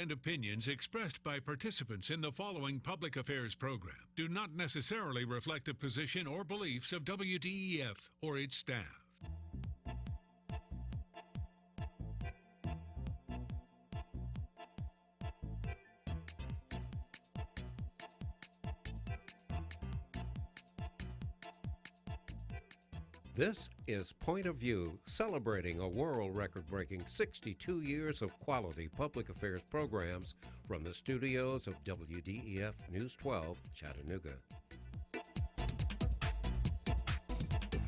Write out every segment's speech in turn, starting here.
And opinions expressed by participants in the following public affairs program do not necessarily reflect the position or beliefs of WDEF or its staff. This is Point of View, celebrating a world record-breaking 62 years of quality public affairs programs from the studios of WDEF News 12, Chattanooga.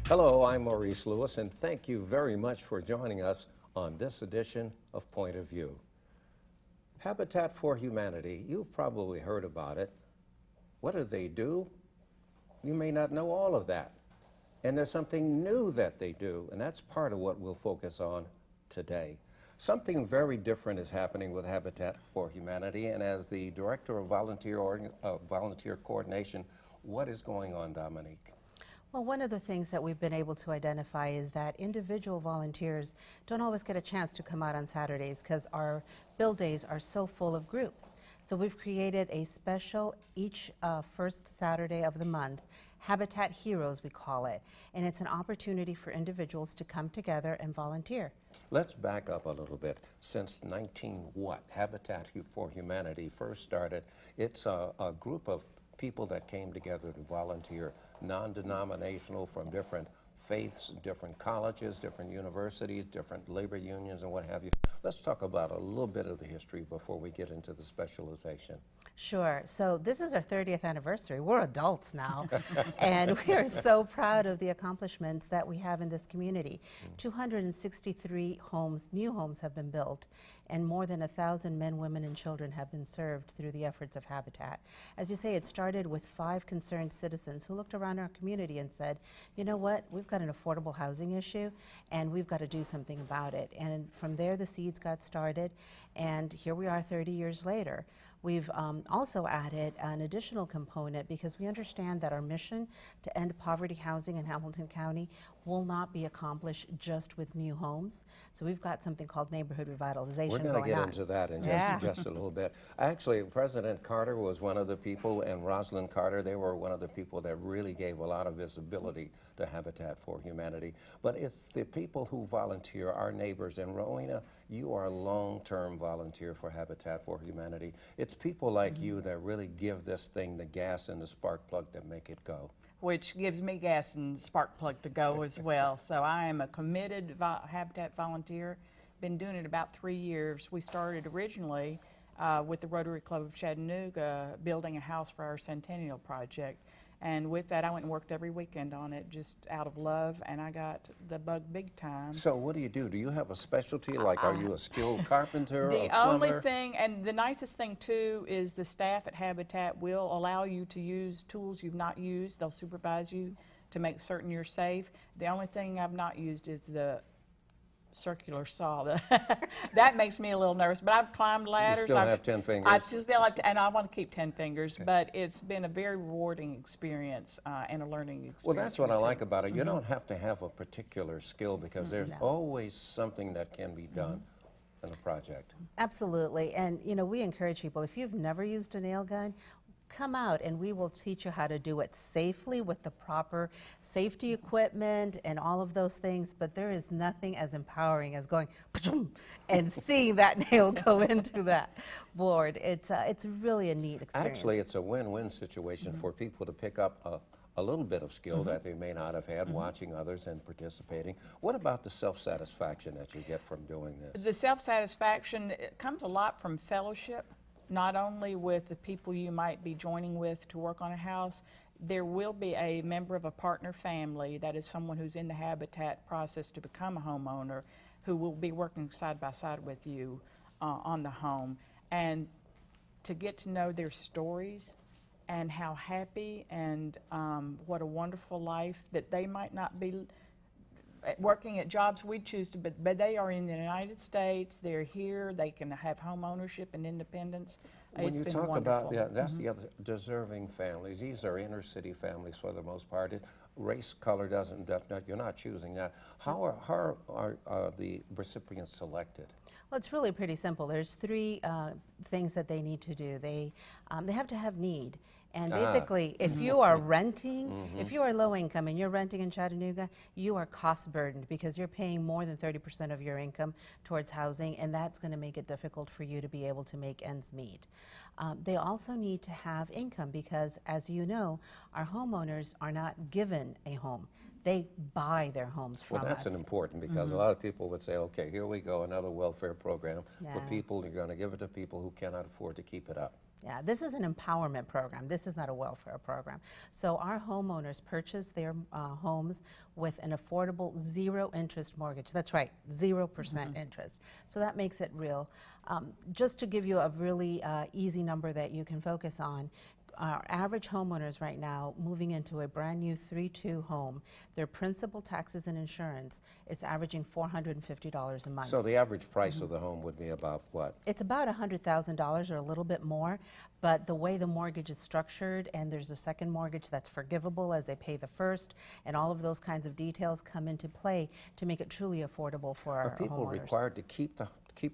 Hello, I'm Maurice Lewis, and thank you very much for joining us on this edition of Point of View. Habitat for Humanity, you've probably heard about it. What do they do? You may not know all of that. And there's something new that they do, and that's part of what we'll focus on today. Something very different is happening with Habitat for Humanity, and as the Director of Volunteer Coordination, what is going on, Dominique? Well, one of the things that we've been able to identify is that individual volunteers don't always get a chance to come out on Saturdays because our build days are so full of groups. So we've created a special each first Saturday of the month, Habitat Heroes we call it, and it's an opportunity for individuals to come together and volunteer. Let's back up a little bit. Since Habitat for Humanity first started, it's a group of people that came together to volunteer, non-denominational, from different faiths, different colleges, different universities, different labor unions, and what have you. Let's talk about a little bit of the history before we get into the specialization. Sure. So this is our 30th anniversary. We're adults now, and we are so proud of the accomplishments that we have in this community. 263 homes, new homes have been built, and more than 1,000 men, women, and children have been served through the efforts of Habitat. As you say, it started with 5 concerned citizens who looked around our community and said, you know what, we've got an affordable housing issue, and we've got to do something about it. And from there, the seeds got started, and here we are 30 years later. We've also added an additional component because we understand that our mission to end poverty housing in Hamilton County will not be accomplished just with new homes. So we've got something called neighborhood revitalization going on. We're going to get into that in just a little bit. Actually, President Carter was one of the people, and Rosalind Carter, they were one of the people that really gave a lot of visibility to Habitat for Humanity. But it's the people who volunteer, our neighbors. And Rowena, you are a long-term volunteer for Habitat for Humanity. It's people like you that really give this thing the gas and the spark plug that make it go. Which gives me gas and spark plug to go as well. So I am a committed Habitat volunteer. Been doing it about 3 years. We started originally with the Rotary Club of Chattanooga building a house for our Centennial Project. And with that, I went and worked every weekend on it just out of love, and I got the bug big time. So what do? Do you have a specialty? Like, are you a skilled carpenter, the a plumber? only thing, and the nicest thing too, is the staff at Habitat will allow you to use tools you've not used. They'll supervise you to make certain you're safe. The only thing I've not used is the circular saw. That makes me a little nervous, but I've climbed ladders. You still have 10 fingers. I still have and I want to keep 10 fingers, but it's been a very rewarding experience and a learning experience. Well, that's what I like about it. You don't have to have a particular skill because there's always something that can be done in a project. Absolutely, and you know, we encourage people, if you've never used a nail gun, come out and we will teach you how to do it safely with the proper safety equipment and all of those things, but there is nothing as empowering as going and seeing that nail go into that board. It's really a neat experience. Actually, it's a win-win situation for people to pick up a little bit of skill that they may not have had watching others and participating. What about the self-satisfaction that you get from doing this? The self-satisfaction comes a lot from fellowship. Not only with the people you might be joining with to work on a house, there will be a member of a partner family, that is someone who's in the Habitat process to become a homeowner, who will be working side by side with you on the home. And to get to know their stories and how happy and what a wonderful life that they might not be working at jobs we choose to, but they are in the United States, they're here, they can have home ownership and independence. When It's you been talk wonderful. about, that's the other, deserving families. These are inner city families for the most part. Race, color doesn't, you're not choosing that. How are the recipients selected? Well, it's really pretty simple. There's three things that they need to do. They have to have need. And basically, if you are renting, if you are low income and you're renting in Chattanooga, you are cost burdened because you're paying more than 30% of your income towards housing, and that's going to make it difficult for you to be able to make ends meet. They also need to have income because, as you know, our homeowners are not given a home. They buy their homes from us. Well, that's an important, because a lot of people would say, okay, here we go, another welfare program for people. You're going to give it to people who cannot afford to keep it up. Yeah, this is an empowerment program. This is not a welfare program. So our homeowners purchase their homes with an affordable zero-interest mortgage. That's right, 0% interest. So that makes it real. Just to give you a really easy number that you can focus on, our average homeowners right now moving into a brand new 3-2 home, their principal, taxes, and insurance, it's averaging $450 a month. So the average price of the home would be about what? It's about $100,000 or a little bit more, but the way the mortgage is structured, and there's a second mortgage that's forgivable as they pay the first, and all of those kinds of details come into play to make it truly affordable for our homeowners. Are people required to keep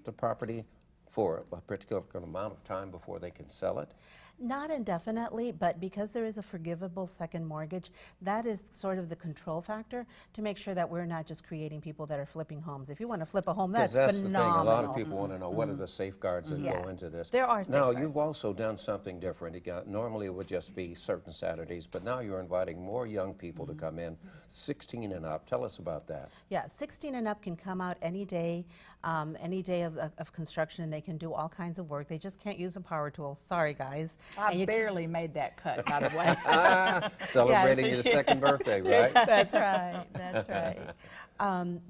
the property for a particular amount of time before they can sell it? Not indefinitely, but because there is a forgivable second mortgage, that is sort of the control factor to make sure that we're not just creating people that are flipping homes. If you want to flip a home, that's phenomenal. The thing. A lot of people want to know what are the safeguards that go into this. There are safeguards. Now, you've also done something different. Normally it would just be certain Saturdays, but now you're inviting more young people to come in, 16 and up. Tell us about that. Yeah, 16 and up can come out any day of construction. They can do all kinds of work. They just can't use a power tool. Sorry, guys. I barely made that cut, by the way. Celebrating your second birthday, right? That's right. That's right.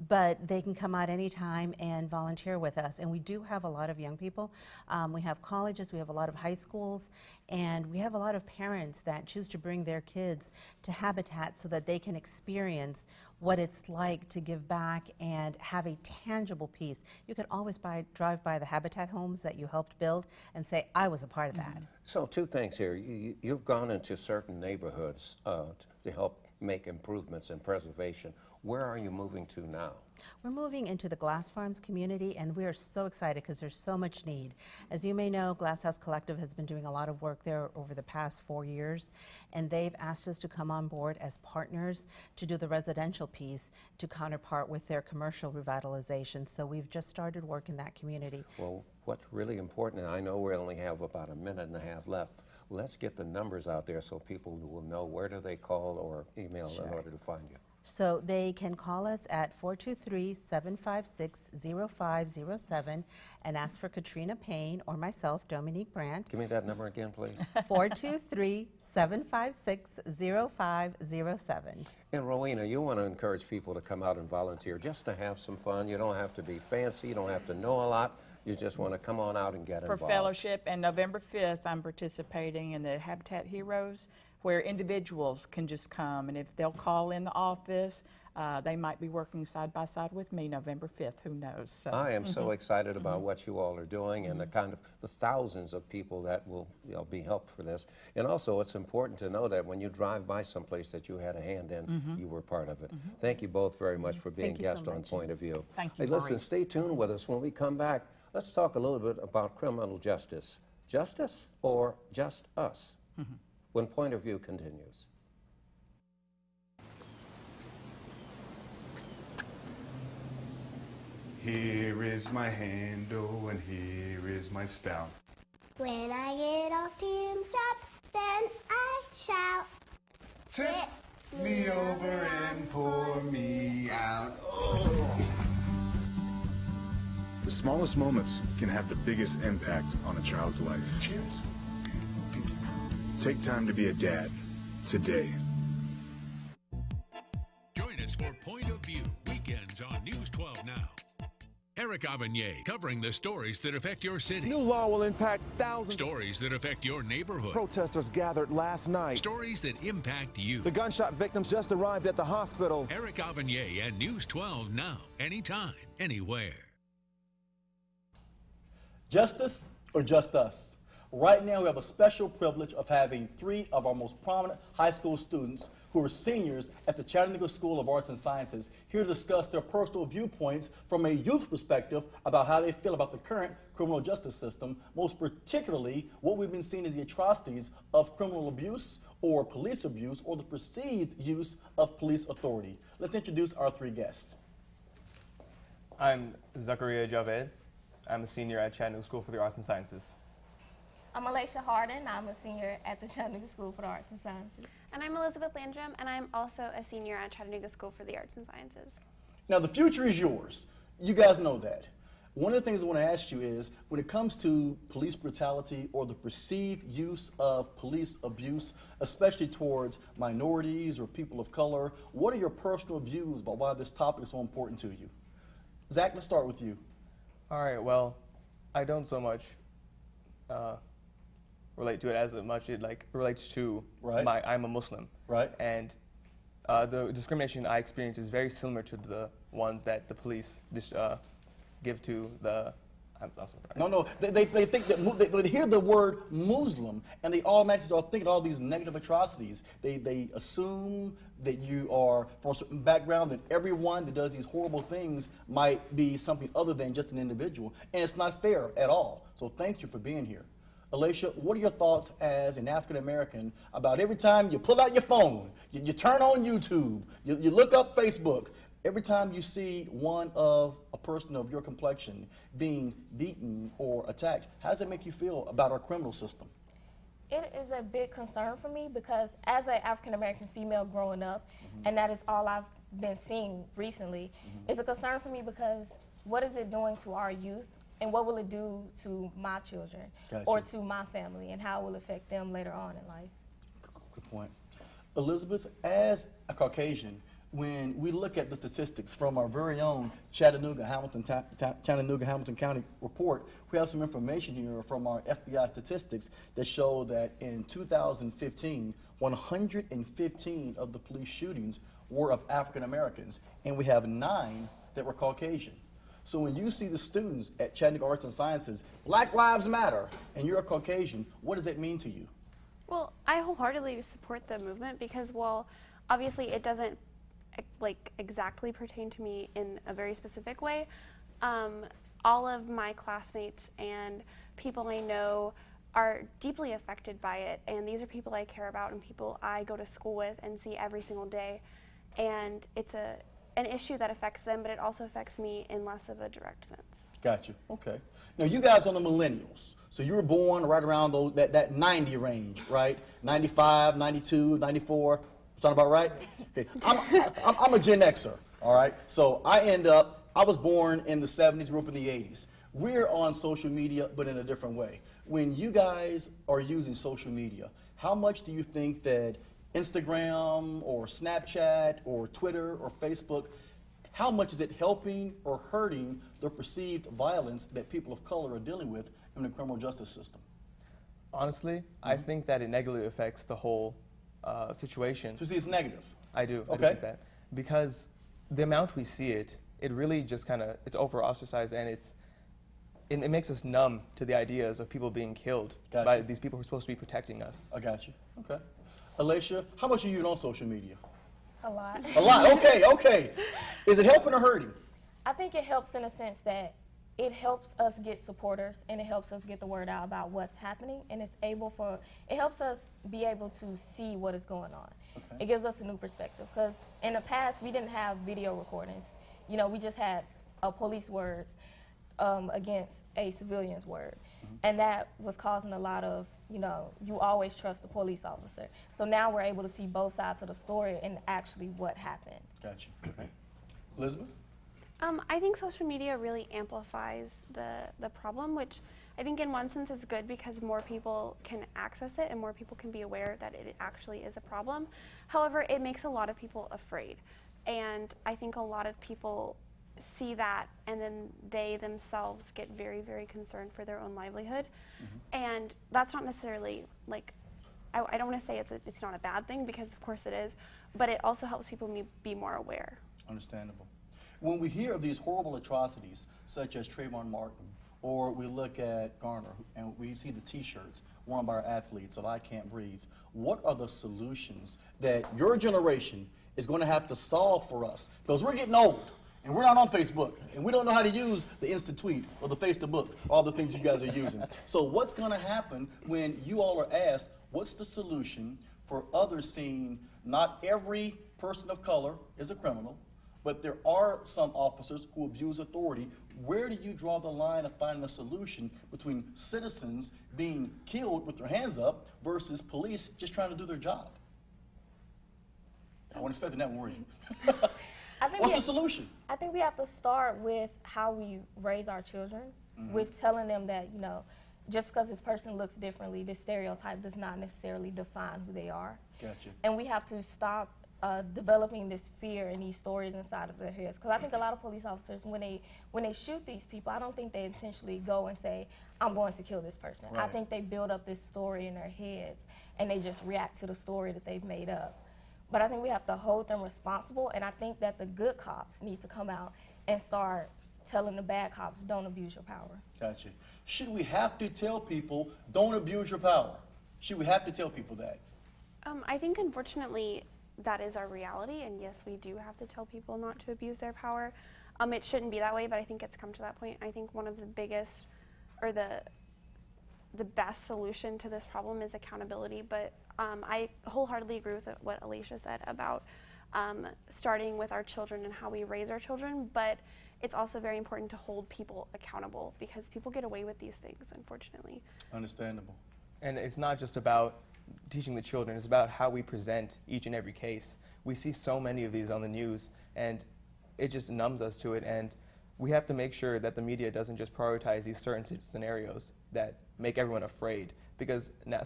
But they can come out anytime and volunteer with us. And we do have a lot of young people. We have colleges, we have a lot of high schools, and we have a lot of parents that choose to bring their kids to Habitat so that they can experience what it's like to give back and have a tangible piece. You can always drive by the Habitat homes that you helped build and say, I was a part of that. So two things here. You've gone into certain neighborhoods to help make improvements in preservation. Where are you moving to now? We're moving into the Glass Farms community, and we are so excited because there's so much need. As you may know, Glass House Collective has been doing a lot of work there over the past 4 years, and they've asked us to come on board as partners to do the residential piece to counterpart with their commercial revitalization. So we've just started work in that community. Well, what's really important, and I know we only have about a minute and a half left, let's get the numbers out there so people will know where do they call or email in order to find you. So they can call us at 423-756-0507 and ask for Katrina Payne or myself, Dominique Brandt. Give me that number again, please. 423-756-0507. And Rowena, you want to encourage people to come out and volunteer just to have some fun. You don't have to be fancy. You don't have to know a lot. You just want to come on out and get involved. For fellowship, and November 5th, I'm participating in the Habitat Heroes, where individuals can just come, and if they'll call in the office, they might be working side by side with me November 5th, who knows. So. I am so excited about what you all are doing and the thousands of people that will be helped for this. And also it's important to know that when you drive by someplace that you had a hand in, you were part of it. Thank you both very much for being guests on Point of View. Thank you, Hey, listen, stay tuned with us. When we come back, let's talk a little bit about criminal justice. Justice or just us? When Point of View continues. Here is my handle and here is my spout. When I get all steamed up, then I shout. Tip me over and pour me out. Oh. The smallest moments can have the biggest impact on a child's life. Cheers. Take time to be a dad today. Join us for Point of View, weekends on News 12 Now. Eric Avanier covering the stories that affect your city. New law will impact thousands. Stories that affect your neighborhood. Protesters gathered last night. Stories that impact you. The gunshot victims just arrived at the hospital. Eric Avanier and News 12 Now. Anytime, anywhere. Justice or just us? Right now we have a special privilege of having 3 of our most prominent high school students who are seniors at the Chattanooga School of Arts and Sciences, here to discuss their personal viewpoints from a youth perspective about how they feel about the current criminal justice system, most particularly what we've been seeing as the atrocities of criminal abuse or police abuse or the perceived use of police authority. Let's introduce our three guests. I'm Zachariah Javed. I'm a senior at Chattanooga School for the Arts and Sciences. I'm Alicia Harden. I'm a senior at the Chattanooga School for the Arts and Sciences. And I'm Elizabeth Landrum, and I'm also a senior at Chattanooga School for the Arts and Sciences. Now, the future is yours. You guys know that. One of the things I want to ask you is, when it comes to police brutality or the perceived use of police abuse, especially towards minorities or people of color, what are your personal views about why this topic is so important to you? Zach, let's start with you. All right, well, I don't so much relate to it as much it relates to I'm a Muslim. Right. And the discrimination I experience is very similar to the ones that the police give to the, I'm so sorry. No, they think that, they hear the word Muslim and they automatically start thinking all these negative atrocities. They assume that you are from a certain background, that everyone that does these horrible things might be something other than just an individual, and it's not fair at all. So thank you for being here. Alicia, what are your thoughts as an African American about every time you pull out your phone, you turn on YouTube, you look up Facebook, every time you see one of a person of your complexion being beaten or attacked, how does it make you feel about our criminal system? It is a big concern for me because as an African American female growing up, and that is all I've been seeing recently, it's a concern for me because what is it doing to our youth? And what will it do to my children or to my family, and how it will affect them later on in life? Good point. Elizabeth, as a Caucasian, when we look at the statistics from our very own Chattanooga Hamilton County report, we have some information here from our FBI statistics that show that in 2015, 115 of the police shootings were of African Americans, and we have 9 that were Caucasian. So when you see the students at Chattanooga Arts and Sciences, Black Lives Matter, and you're a Caucasian, what does that mean to you? Well, I wholeheartedly support the movement because, well, obviously it doesn't exactly pertain to me in a very specific way. All of my classmates and people I know are deeply affected by it, and these are people I care about and people I go to school with and see every single day. And it's an issue that affects them, but it also affects me in less of a direct sense. Gotcha. Okay. Now, you guys are the millennials. So you were born right around that 90 range, right? 95, 92, 94. Sound about right? Okay. I'm a Gen Xer, all right? So I was born in the 70s, grew up in the 80s. We're on social media, but in a different way. When you guys are using social media, how much do you think that Instagram or Snapchat or Twitter or Facebook, how much is it helping or hurting the perceived violence that people of color are dealing with in the criminal justice system? Honestly, I think that it negatively affects the whole situation. So you see it's negative? I do. Okay. I do think that. Because the amount we see it really just it's over-ostracized, and it makes us numb to the ideas of people being killed by these people who are supposed to be protecting us. I got you. Okay. Alicia, how much are you on social media? A lot. A lot. Okay. Is it helping or hurting? I think it helps in a sense that it helps us get supporters and it helps us get the word out about what's happening, and it helps us be able to see what is going on. Okay. It gives us a new perspective because in the past we didn't have video recordings. You know, we just had a police words against a civilian's word. And that was causing a lot of, you always trust the police officer. So now we're able to see both sides of the story and actually what happened. Gotcha. Okay. Elizabeth? I think social media really amplifies the problem, which I think in one sense is good because more people can access it and more people can be aware that it actually is a problem. However, it makes a lot of people afraid. And I think a lot of people see that and then they themselves get very, very concerned for their own livelihood. And that's not necessarily I don't want to say it's not a bad thing because of course it is, but it also helps people be more aware. Understandable. When we hear of these horrible atrocities such as Trayvon Martin or we look at Garner and we see the t-shirts worn by our athletes of I Can't Breathe. What are the solutions that your generation is going to have to solve for us? Because we're getting old and we're not on Facebook and we don't know how to use the instant tweet or the Facebook, all the things you guys are using. So what's going to happen when you all are asked, what's the solution for others seeing not every person of color is a criminal, but there are some officers who abuse authority? Where do you draw the line of finding a solution between citizens being killed with their hands up versus police just trying to do their job? I wasn't expecting that one, were you? What's the solution? I think we have to start with how we raise our children, with telling them that, you know, just because this person looks differently, this stereotype does not necessarily define who they are. Gotcha. And we have to stop developing this fear and these stories inside of their heads. Because I think a lot of police officers, when they shoot these people, I don't think they intentionally go and say, I'm going to kill this person. Right. I think they build up this story in their heads, and they just react to the story that they've made up. But I think we have to hold them responsible, and I think that the good cops need to come out and start telling the bad cops, don't abuse your power. Gotcha. Should we have to tell people, don't abuse your power? Should we have to tell people that? I think, unfortunately, that is our reality, and yes, we do have to tell people not to abuse their power. It shouldn't be that way, but I think it's come to that point. I think one of the biggest, or the best solution to this problem is accountability, but I wholeheartedly agree with what Alicia said about starting with our children and how we raise our children, but it's also very important to hold people accountable because people get away with these things, unfortunately. Understandable. And it's not just about teaching the children, it's about how we present each and every case. We see so many of these on the news, and it just numbs us to it, and we have to make sure that the media doesn't just prioritize these certain scenarios that make everyone afraid, because now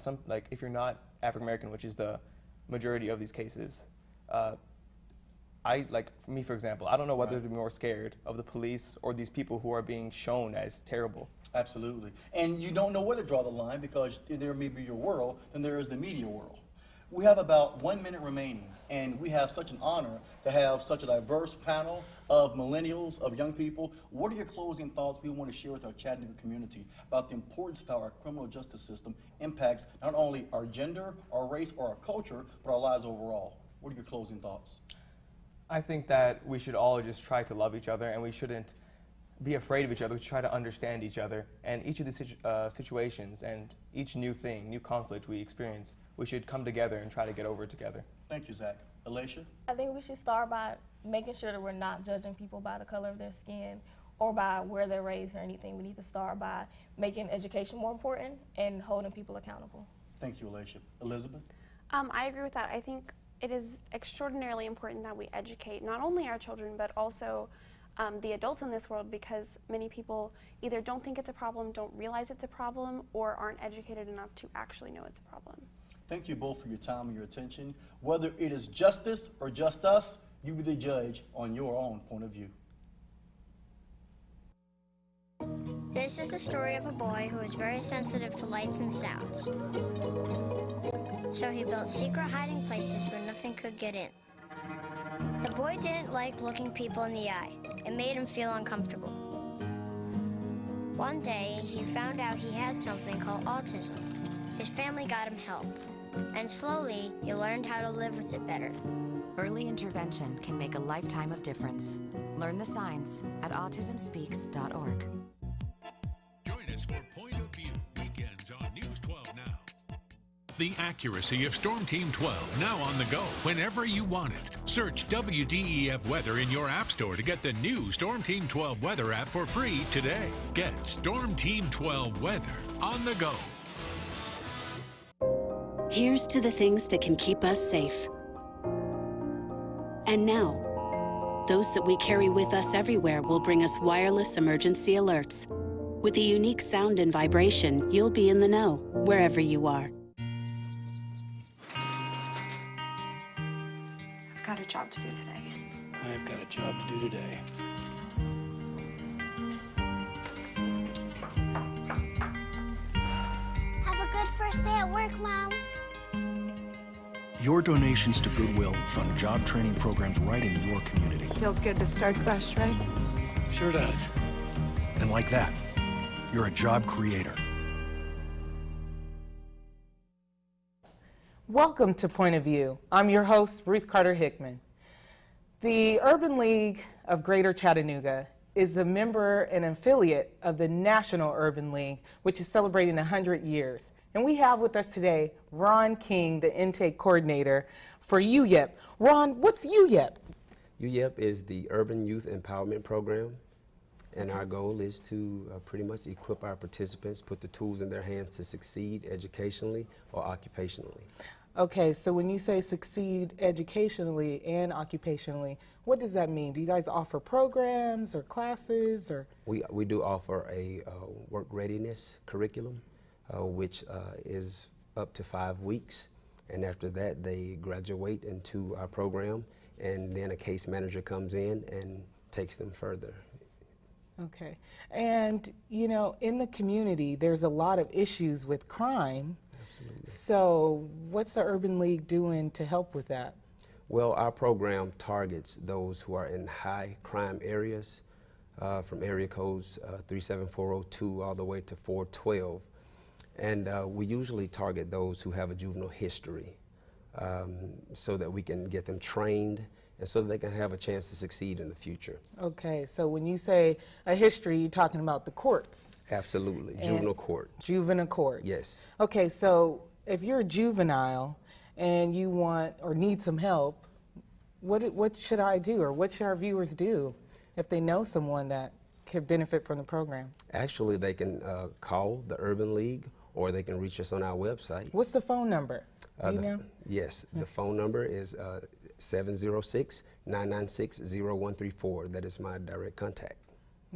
if you're not African American, which is the majority of these cases, me for example, I don't know whether to be more scared of the police or these people who are being shown as terrible. Absolutely. And you don't know where to draw the line because there may be your world, then there is the media world. We have about 1 minute remaining, and we have such an honor to have such a diverse panel of millennials, of young people. What are your closing thoughts we want to share with our Chattanooga community about the importance of how our criminal justice system impacts not only our gender, our race, or our culture, but our lives overall? What are your closing thoughts? I think that we should all just try to love each other, and we shouldn't be afraid of each other. We should try to understand each other. And each of these situations and each new conflict we experience, we should come together and try to get over it together. Thank you, Zach. Alicia? I think we should start by making sure that we're not judging people by the color of their skin or by where they're raised or anything. We need to start by making education more important and holding people accountable. Thank you, Alicia. Elizabeth? I agree with that. I think it is extraordinarily important that we educate not only our children, but also the adults in this world, because many people either don't think it's a problem, don't realize it's a problem, or aren't educated enough to actually know it's a problem. Thank you both for your time and your attention. Whether it is justice or just us, you be the judge on your own point of view. This is the story of a boy who was very sensitive to lights and sounds. So he built secret hiding places where nothing could get in. The boy didn't like looking people in the eye. It made him feel uncomfortable. One day, he found out he had something called autism. His family got him help, and slowly, he learned how to live with it better. Early intervention can make a lifetime of difference. Learn the signs at autismspeaks.org. Join us for Point of View weekends on News 12 Now. The accuracy of Storm Team 12 now on the go whenever you want it. Search WDEF Weather in your app store to get the new Storm Team 12 Weather app for free today. Get Storm Team 12 Weather on the go. Here's to the things that can keep us safe. And now, those that we carry with us everywhere will bring us wireless emergency alerts. With the unique sound and vibration, you'll be in the know wherever you are. I've got a job to do today. I've got a job to do today. Have a good first day at work, Mom. Your donations to Goodwill fund job training programs right in your community. Feels good to start fresh, right? Sure does. And like that, you're a job creator. Welcome to Point of View. I'm your host, Ruth Carter Hickman. The Urban League of Greater Chattanooga is a member and affiliate of the National Urban League, which is celebrating 100 years. And we have with us today Ron King, the intake coordinator for UYEP. Ron, what's UYEP? UYEP is the Urban Youth Empowerment Program, and our goal is to pretty much equip our participants, put the tools in their hands to succeed educationally or occupationally. Okay, so when you say succeed educationally and occupationally, what does that mean? Do you guys offer programs or classes? Or We do offer a work readiness curriculum, which is up to 5 weeks, and after that they graduate into our program, and then a case manager comes in and takes them further. Okay, and you know, in the community there's a lot of issues with crime. Absolutely. So what's the Urban League doing to help with that? Well, our program targets those who are in high crime areas, from area codes 37402 all the way to 412. And we usually target those who have a juvenile history, so that we can get them trained and so that they can have a chance to succeed in the future. Okay, so when you say a history, you're talking about the courts. Absolutely, And juvenile court. Juvenile courts. Yes. Okay, so if you're a juvenile and you want or need some help, what should I do, or what should our viewers do if they know someone that could benefit from the program? Actually, they can call the Urban League, or they can reach us on our website. What's the phone number? Do you know? Yes, the phone number is 706-996-0134. That is my direct contact.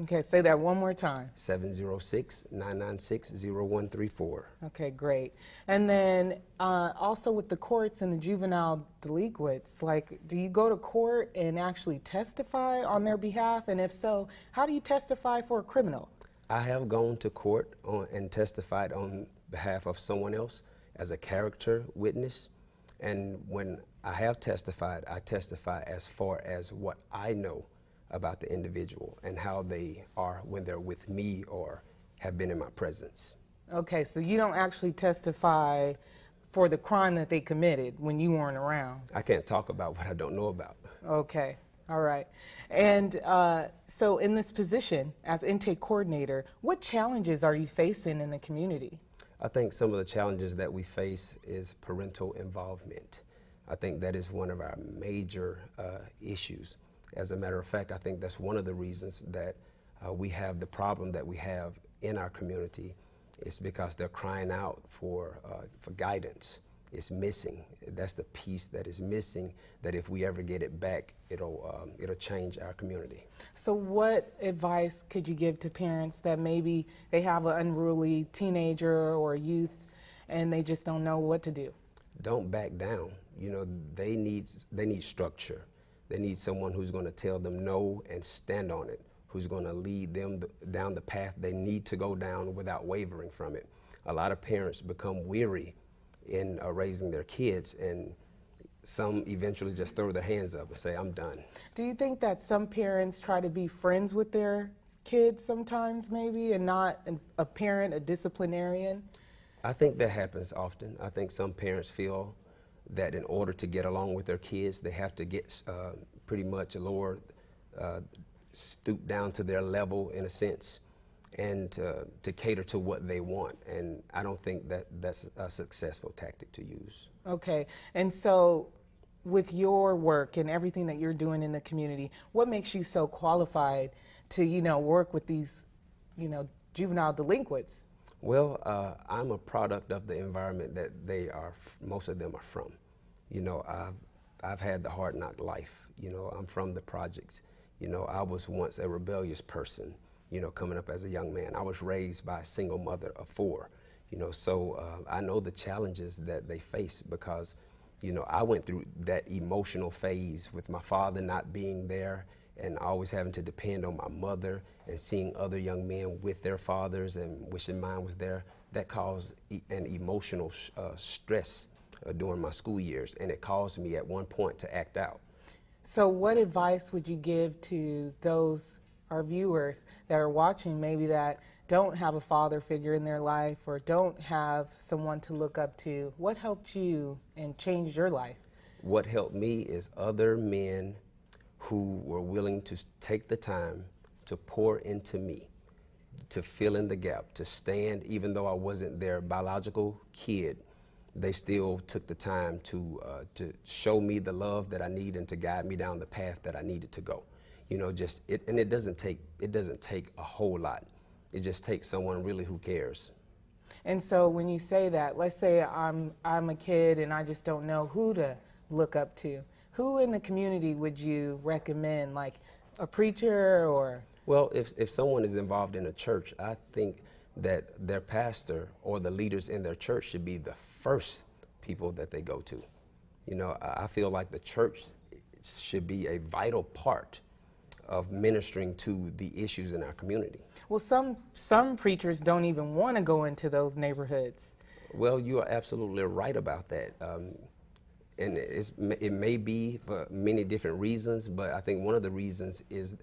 Okay, say that one more time. 706-996-0134. Okay, great. And then also with the courts and the juvenile delinquents, like, do you go to court and actually testify on their behalf? And if so, how do you testify for a criminal? I have gone to court and testified on behalf of someone else as a character witness. And when I have testified, I testify as far as what I know about the individual and how they are when they're with me or have been in my presence. Okay, so you don't actually testify for the crime that they committed when you weren't around? I can't talk about what I don't know about. Okay, all right. And so in this position as intake coordinator, what challenges are you facing in the community? I think some of the challenges that we face is parental involvement. I think that is one of our major issues. As a matter of fact, I think that's one of the reasons that we have the problem that we have in our community. It's because they're crying out for guidance. It's missing. That's the piece that is missing, that if we ever get it back, it'll change our community. So what advice could you give to parents that maybe they have an unruly teenager or youth and they just don't know what to do? Don't back down. You know, they need structure. They need someone who's going to tell them no and stand on it, who's going to lead them down the path they need to go down without wavering from it. A lot of parents become weary in raising their kids, and some eventually just throw their hands up and say, I'm done. Do you think that some parents try to be friends with their kids sometimes maybe and not a parent, a disciplinarian? I think that happens often. I think some parents feel that in order to get along with their kids, they have to get pretty much stoop down to their level in a sense, and to cater to what they want. And I don't think that that's a successful tactic to use. Okay, and so with your work and everything that you're doing in the community, what makes you so qualified to, work with these, juvenile delinquents? Well, I'm a product of the environment that most of them are from. I've had the hard knock life. I'm from the projects. I was once a rebellious person, coming up as a young man. I was raised by a single mother of 4, so I know the challenges that they face because, I went through that emotional phase with my father not being there and always having to depend on my mother and seeing other young men with their fathers and wishing mine was there. That caused an emotional stress during my school years, and it caused me at one point to act out. So what advice would you give to those, our viewers, that are watching maybe that don't have a father figure in their life or don't have someone to look up to, what helped you and changed your life? What helped me is other men who were willing to take the time to pour into me, to fill in the gap, to stand, even though I wasn't their biological kid, they still took the time to show me the love that I need and to guide me down the path that I needed to go. You know, and it doesn't take a whole lot. It just takes someone really who cares. And so when you say that, let's say I'm a kid and I just don't know who to look up to. Who in the community would you recommend, like a preacher or? Well, if someone is involved in a church, I think that their pastor or the leaders in their church should be the first people that they go to. You know, I feel like the church should be a vital part of ministering to the issues in our community. Well, some preachers don't even want to go into those neighborhoods. Well, you are absolutely right about that. And it may be for many different reasons, but I think one of the reasons is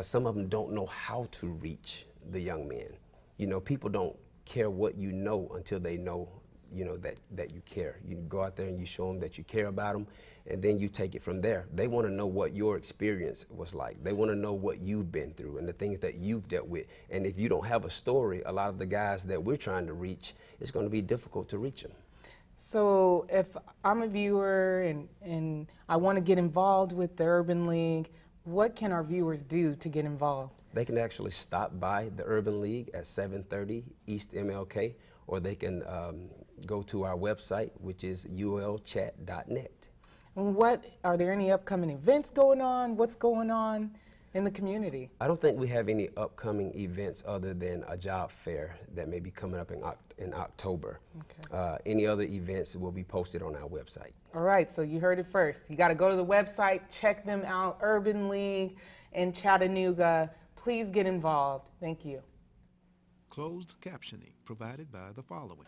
some of them don't know how to reach the young men. You know, people don't care what you know until they know, you know, that you care. You go out there and you show them that you care about them, and then you take it from there. They want to know what your experience was like. They want to know what you've been through and the things that you've dealt with. And if you don't have a story, a lot of the guys that we're trying to reach, it's going to be difficult to reach them. So if I'm a viewer and I want to get involved with the Urban League, what can our viewers do to get involved? They can actually stop by the Urban League at 730 East MLK, or they can go to our website, which is ulchat.net. Are there any upcoming events going on? What's going on in the community? I don't think we have any upcoming events other than a job fair that may be coming up in October. Okay. Any other events will be posted on our website. All right, so you heard it first. You got to go to the website, check them out, Urban League in Chattanooga. Please get involved. Thank you. Closed captioning provided by the following.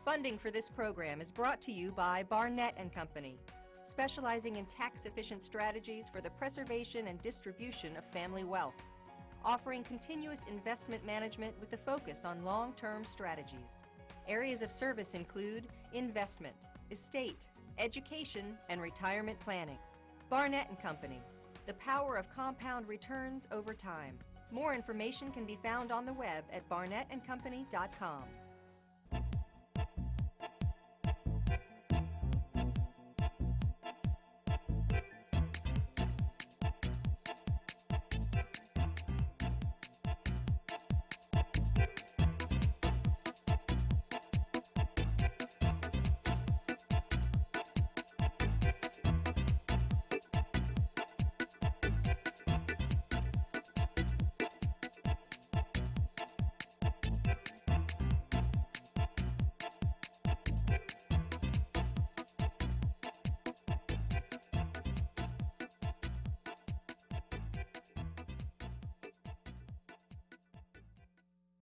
Funding for this program is brought to you by Barnett & Company, specializing in tax-efficient strategies for the preservation and distribution of family wealth, offering continuous investment management with a focus on long-term strategies. Areas of service include investment, estate, education, and retirement planning. Barnett & Company, the power of compound returns over time. More information can be found on the web at barnettandcompany.com.